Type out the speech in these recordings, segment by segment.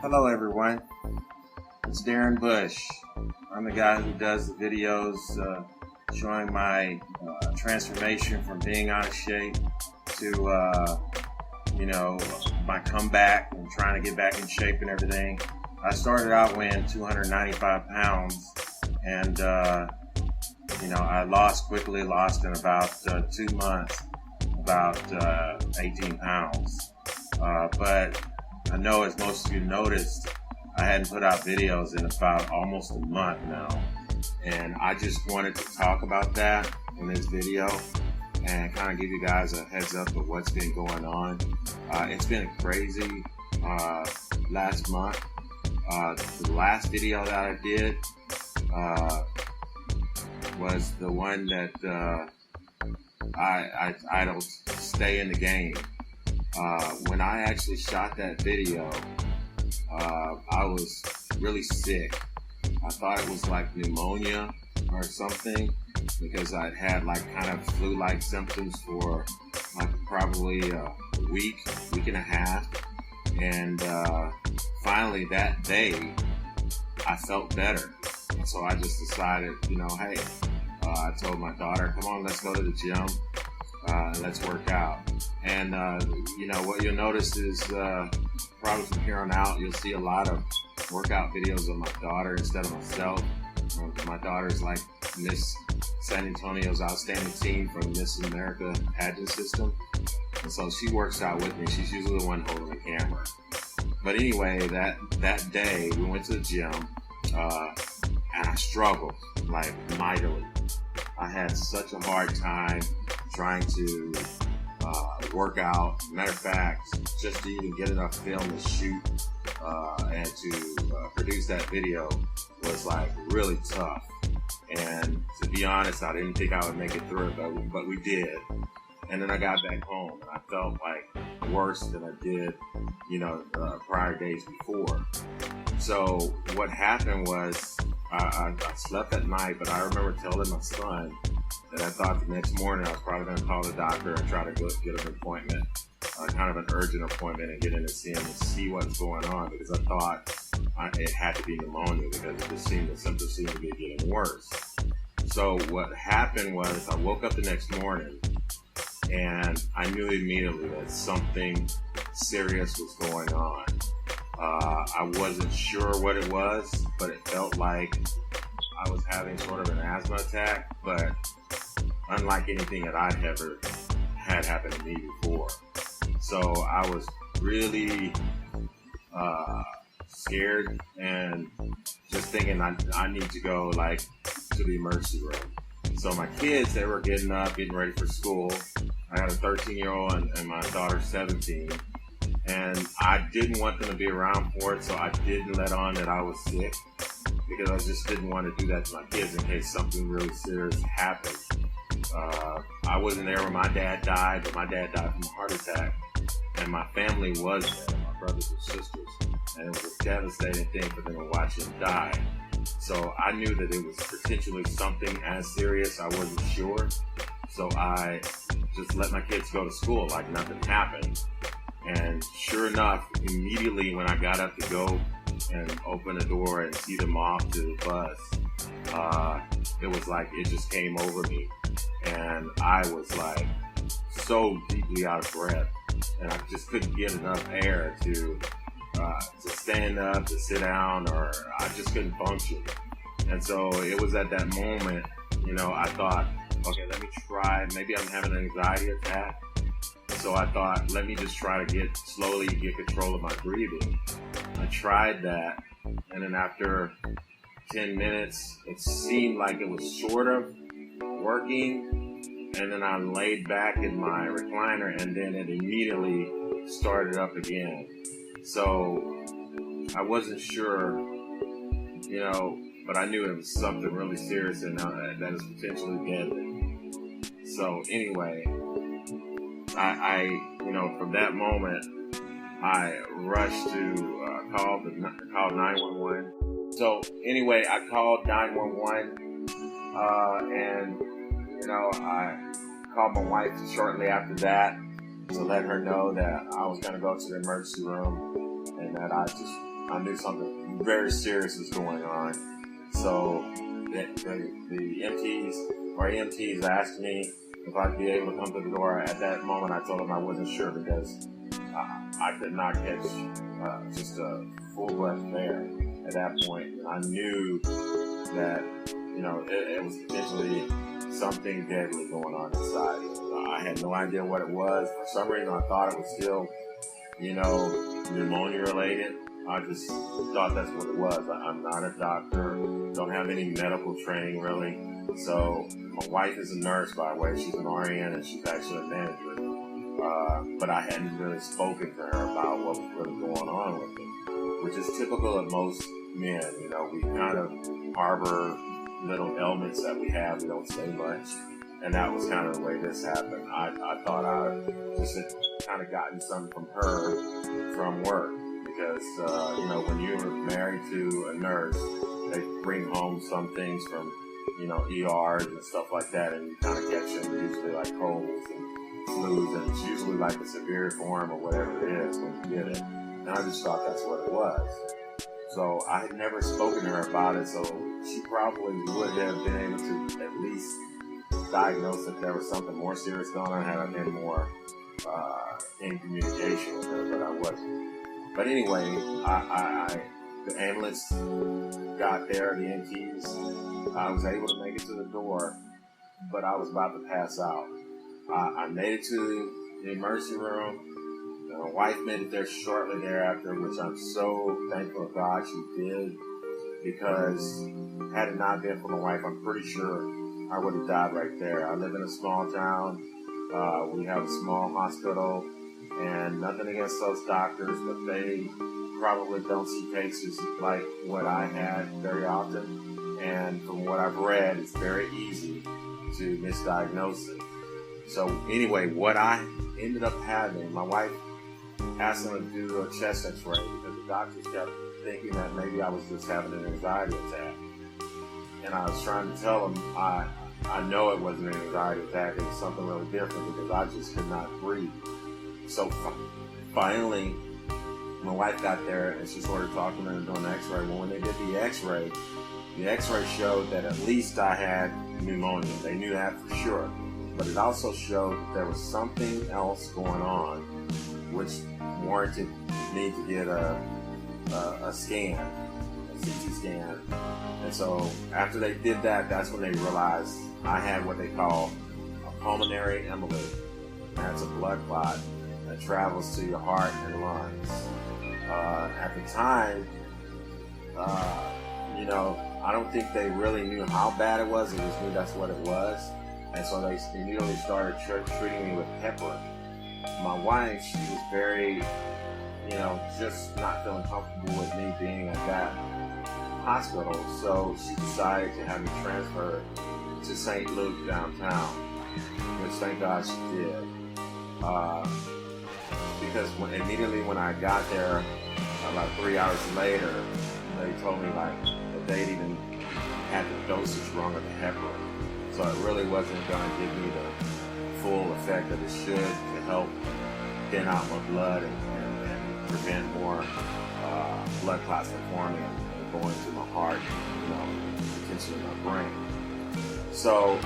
Hello everyone, it's Darren Bush. I'm the guy who does the videos showing my transformation from being out of shape to my comeback and trying to get back in shape and everything. I started out weighing 295 pounds and I quickly lost in about 2 months about 18 pounds. But I know, as most of you noticed, I hadn't put out videos in about almost a month now. And I just wanted to talk about that in this video and kind of give you guys a heads up of what's been going on. It's been crazy last month. The last video that I did was the one that I don't stay in the game. When I actually shot that video, I was really sick. I thought it was like pneumonia or something because I'd had like kind of flu-like symptoms for like probably a week and a half. And finally that day, I felt better. And so I just decided, hey, I told my daughter, come on, let's go to the gym. Let's work out. And what you'll notice is probably from here on out you'll see a lot of workout videos of my daughter instead of myself. My daughter's like Miss San Antonio's Outstanding Teen from Miss America pageant system, and so she works out with me. She's usually the one holding the camera. But anyway, that day we went to the gym and I struggled like mightily. I had such a hard time trying to work out. Matter of fact, just to even get enough film to shoot and to produce that video was like really tough. And to be honest, I didn't think I would make it through it, but we did. And then I got back home and I felt like worse than I did, prior days before. So what happened was I slept at night, but I remember telling my son that I thought the next morning I was probably going to call the doctor and try to get an appointment, kind of an urgent appointment, and get in to see him and see what's going on, because I thought it had to be pneumonia because the symptoms seemed to be getting worse. So what happened was I woke up the next morning and I knew immediately that something serious was going on. I wasn't sure what it was, but it felt like I was having sort of an asthma attack, but unlike anything that I'd ever had happen to me before. So I was really scared and just thinking I need to go to the emergency room. So my kids, they were getting up, getting ready for school. I got a 13-year-old and my daughter's 17. And I didn't want them to be around for it, so I didn't let on that I was sick because I just didn't want to do that to my kids in case something really serious happened. I wasn't there when my dad died, but my dad died from a heart attack, and my family was there, my brothers and sisters, and it was a devastating thing for them to watch him die. So I knew that it was potentially something as serious. I wasn't sure, so I just let my kids go to school like nothing happened. And sure enough, immediately when I got up to go and open the door and see them off to the bus, it was like it just came over me. And I was like so deeply out of breath. And I just couldn't get enough air to stand up, to sit down, or I just couldn't function. And so it was at that moment, I thought, okay, let me try. Maybe I'm having an anxiety attack. So I thought, let me just try to slowly get control of my breathing. I tried that, and then after 10 minutes, it seemed like it was sort of working, and then I laid back in my recliner, and then it immediately started up again. So I wasn't sure, but I knew it was something really serious and that is potentially deadly. So anyway, I from that moment, I rushed to call 911. So anyway, I called 911, and I called my wife shortly after that to let her know that I was going to go to the emergency room and that I just I knew something very serious was going on. So the MTs or EMTs asked me if I'd be able to come to the door. At that moment, I told them I wasn't sure because I could not catch just a full breath of air at that point. I knew that, it was potentially something deadly going on inside. I had no idea what it was. For some reason, I thought it was still, pneumonia related. I just thought that's what it was. I'm not a doctor, don't have any medical training really. So my wife is a nurse, by the way. She's an RN and she's actually a manager. But I hadn't really spoken to her about what was really going on with me, which is typical of most men. We kind of harbor little ailments that we have. We don't say much. And that was kind of the way this happened. I thought I just had kind of gotten something from her from work. Because, when you're married to a nurse, they bring home some things from, ERs and stuff like that, and you kind of catch them usually like colds and flus, and it's usually like a severe form or whatever it is when you get it. And I just thought that's what it was. So I had never spoken to her about it, so she probably would have been able to at least diagnose if there was something more serious going on had I been more in communication with her, but I wasn't. But anyway, the ambulance got there, the EMTs. I was able to make it to the door, but I was about to pass out. I made it to the emergency room. My wife made it there shortly thereafter, which I'm so thankful to God she did, because had it not been for my wife, I'm pretty sure I would have died right there. I live in a small town. We have a small hospital. And nothing against those doctors, but they probably don't see cases like what I had very often. And from what I've read, it's very easy to misdiagnose it. So anyway, what I ended up having, my wife asked them to do a chest x-ray because the doctors kept thinking that maybe I was just having an anxiety attack. And I was trying to tell them I know it wasn't an anxiety attack, it was something really different because I just could not breathe. So finally, my wife got there and she started talking to them and doing the x-ray. Well, when they did the x-ray showed that at least I had pneumonia. They knew that for sure. But it also showed that there was something else going on which warranted me to get a scan, a CT scan. And so after they did that, that's when they realized I had what they call a pulmonary embolism. That's a blood clot that travels to your heart and lungs. At the time, I don't think they really knew how bad it was. They just knew that's what it was. And so they immediately started treating me with heparin. My wife, she was very, just not feeling comfortable with me being at that hospital. So she decided to have me transferred to St. Luke downtown, which thank God she did. Because immediately when I got there, about 3 hours later, they told me that they'd even had the dosage wrong of the heparin. So it really wasn't going to give me the full effect that it should to help thin out my blood and prevent more blood clots from forming and going to my heart, potentially my brain. So,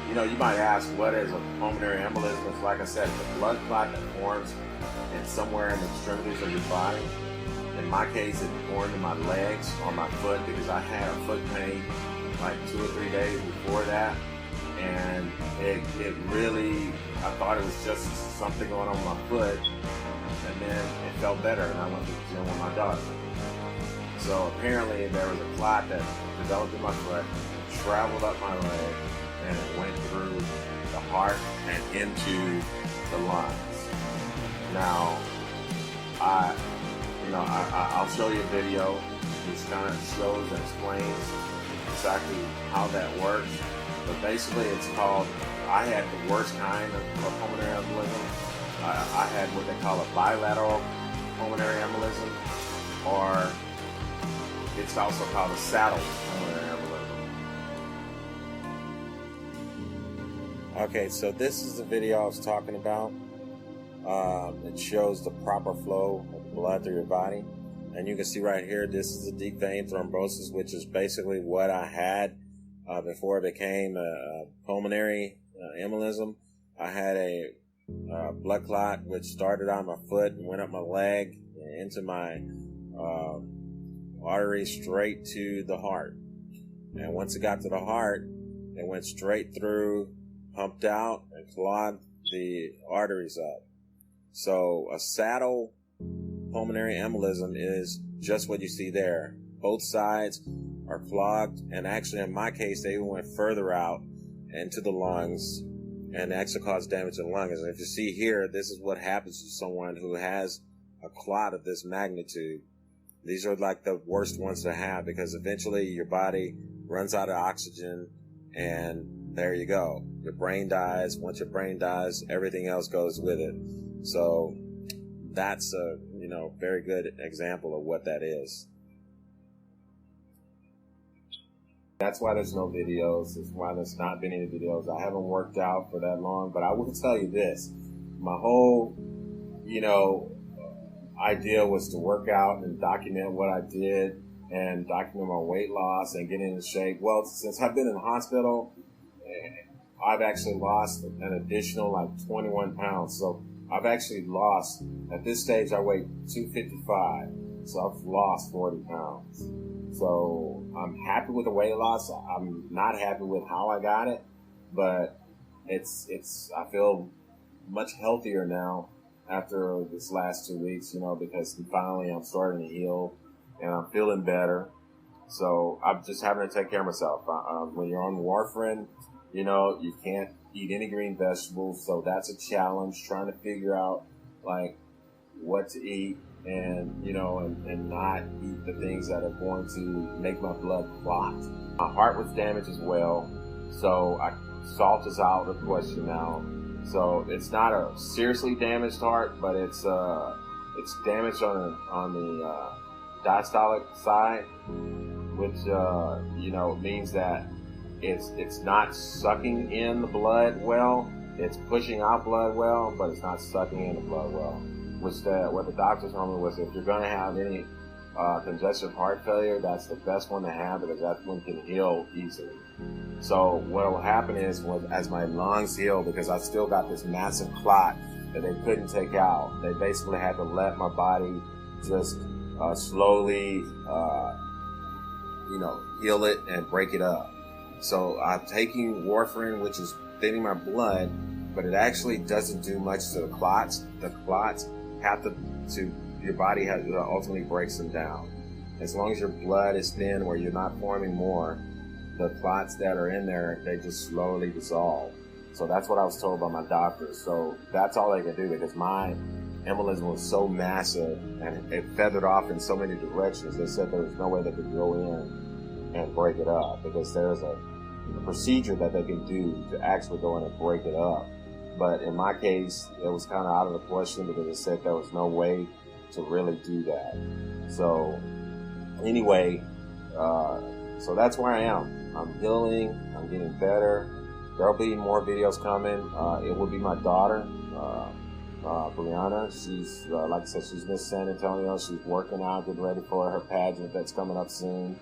you might ask, what is a pulmonary embolism? It's like I said, it's a blood clot that forms somewhere in the extremities of your body. In my case, it formed in my legs or my foot because I had a foot pain like 2 or 3 days before that. And it really, I thought it was just something going on with my foot. And then it felt better and I went to the gym with my daughter. So apparently there was a clot that developed in my foot, traveled up my leg, and it went through the heart and into the lungs. Now, I'll show you a video which kind of shows and explains exactly how that works. But basically, it's called, I had the worst kind of pulmonary embolism. I had what they call a bilateral pulmonary embolism, or it's also called a saddle pulmonary embolism. Okay, so this is the video I was talking about. It shows the proper flow of blood through your body. And you can see right here, this is a deep vein thrombosis, which is basically what I had before it became a pulmonary embolism. I had a blood clot which started on my foot and went up my leg into my artery straight to the heart. And once it got to the heart, it went straight through, pumped out, and clogged the arteries up. So a saddle pulmonary embolism is just what you see there. Both sides are clogged, and actually in my case, they even went further out into the lungs and actually caused damage to the lungs. And if you see here, this is what happens to someone who has a clot of this magnitude. These are like the worst ones to have, because eventually your body runs out of oxygen, and there you go. Your brain dies. Once your brain dies, everything else goes with it. So that's a very good example of what that is. That's why there's no videos. That's why there's not been any videos. I haven't worked out for that long, but I will tell you this. My whole, idea was to work out and document what I did and document my weight loss and get into shape. Well, since I've been in the hospital, I've actually lost an additional 21 pounds. So I've actually lost, at this stage, I weigh 255. So I've lost 40 pounds. So I'm happy with the weight loss. I'm not happy with how I got it, but I feel much healthier now after this last 2 weeks, because finally I'm starting to heal and I'm feeling better. So I'm just having to take care of myself. When you're on warfarin, you can't eat any green vegetables. So that's a challenge, trying to figure out what to eat and not eat the things that are going to make my blood clot. My heart was damaged as well. So salt is out of the question now. So it's not a seriously damaged heart, but it's damaged on the diastolic side, which means that it's not sucking in the blood well. It's pushing out blood well, but it's not sucking in the blood well. What the doctors told me was, if you're going to have any congestive heart failure, that's the best one to have, because that one can heal easily. So what will happen is, as my lungs heal, because I still got this massive clot that they couldn't take out, they basically had to let my body just slowly, heal it and break it up. So I'm taking warfarin, which is thinning my blood, but it actually doesn't do much to the clots. The clots have your body ultimately breaks them down. As long as your blood is thin, where you're not forming more, the clots that are in there, they just slowly dissolve. So that's what I was told by my doctor. So that's all they can do, because my embolism was so massive and it feathered off in so many directions. They said there was no way they could go in and break it up, because there's a procedure that they can do to actually go in and break it up. But in my case, it was kind of out of the question, because they said there was no way to really do that. So anyway, so that's where I am. I'm healing. I'm getting better. There'll be more videos coming. It will be my daughter, Breanna. She's, like I said, she's Miss San Antonio. She's working out, getting ready for her pageant that's coming up soon.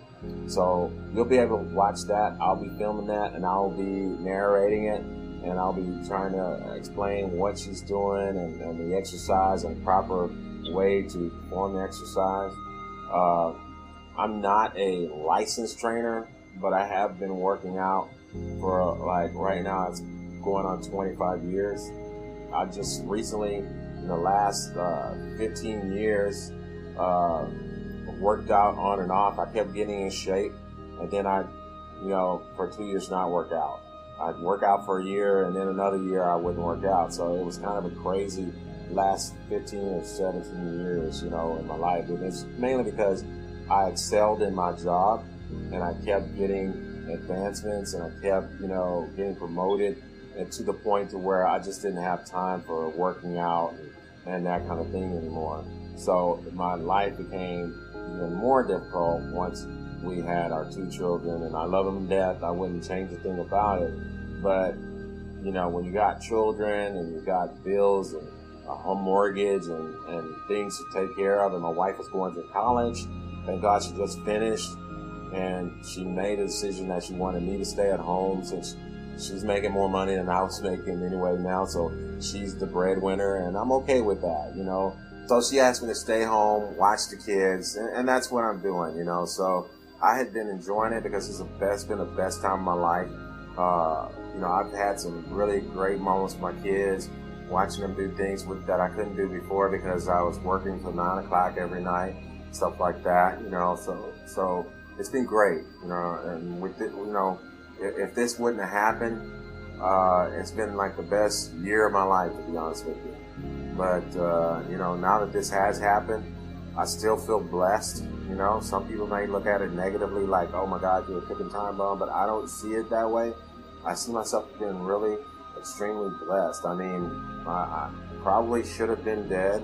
So you'll be able to watch that. I'll be filming that, and I'll be narrating it, and I'll be trying to explain what she's doing and the exercise and the proper way to perform the exercise. I'm not a licensed trainer, but I have been working out for, right now it's going on 25 years. I just recently, in the last 15 years, worked out on and off. I kept getting in shape, and then I, for 2 years not work out. I'd work out for a year, and then another year I wouldn't work out. So it was kind of a crazy last 15 or 17 years, in my life. And it's mainly because I excelled in my job, and I kept getting advancements, and I kept, getting promoted, and to the point to where I just didn't have time for working out and that kind of thing anymore. So my life became even more difficult once we had our 2 children, and I love them to death. I wouldn't change a thing about it. But, when you got children and you got bills and a home mortgage and things to take care of, and my wife was going to college. Thank God she just finished, and she made a decision that she wanted me to stay at home since she's making more money than I was making anyway now, so she's the breadwinner, and I'm okay with that, you know. So she asked me to stay home, watch the kids, and that's what I'm doing, you know. So I had been enjoying it because it's been the best time of my life. You know, I've had some really great moments with my kids, watching them do things that I couldn't do before because I was working till 9 o'clock every night, stuff like that, you know. So it's been great, you know. And with it, you know, if this wouldn't have happened, it's been like the best year of my life, to be honest with you. But you know, now that this has happened, I still feel blessed. You know, some people may look at it negatively, like, oh my God, you're a ticking time bomb, but I don't see it that way. I see myself being really extremely blessed. I mean, I probably should have been dead.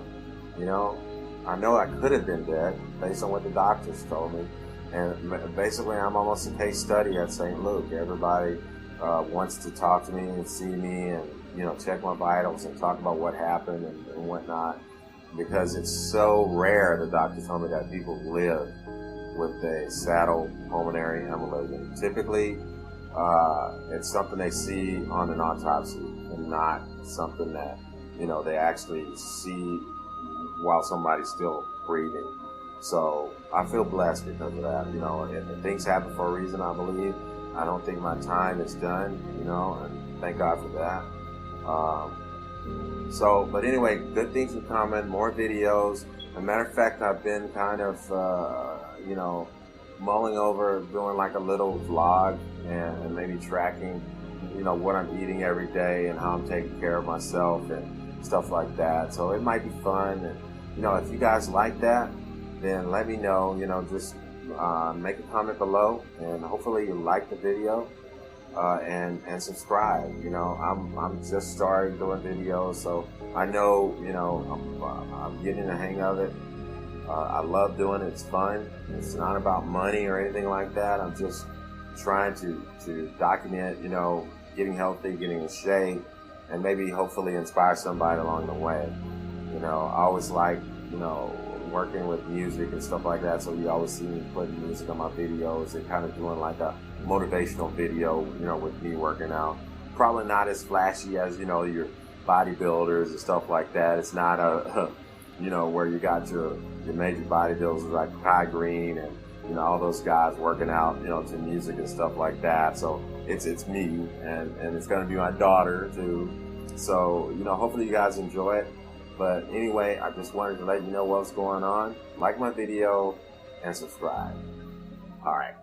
You know I could have been dead based on what the doctors told me. And basically, I'm almost a case study at St. Luke. Everybody wants to talk to me and see me and, you know, check my vitals and talk about what happened and whatnot, because it's so rare, the doctor told me, that people live with a saddle pulmonary embolism. Typically, it's something they see on an autopsy and not something that, you know, they actually see while somebody's still breathing. So I feel blessed because of that. You know, and things happen for a reason, I believe. I don't think my time is done, you know, and thank God for that. But anyway, good things are coming, more videos. As a matter of fact, I've been kind of, you know, mulling over doing like a little vlog and maybe tracking, you know, what I'm eating every day and how I'm taking care of myself and stuff like that. So it might be fun. And, you know, if you guys like that, then let me know. You know, just make a comment below, and hopefully you like the video and subscribe. You know, I'm just starting doing videos, so I know, you know, I'm getting the hang of it. I love doing it. It's fun. It's not about money or anything like that. I'm just trying to document, you know, getting healthy, getting in shape, and maybe hopefully inspire somebody along the way. You know, I always like, you know, working with music and stuff like that, so you always see me putting music on my videos and kind of doing like a motivational video, you know, with me working out. Probably not as flashy as, you know, your bodybuilders and stuff like that. It's not a you know, where you got your major bodybuilders like Kai Green and, you know, all those guys working out, you know, to music and stuff like that. So it's me, and it's going to be my daughter too. So, you know, hopefully you guys enjoy it. But anyway, I just wanted to let you know what's going on. Like my video and subscribe. All right.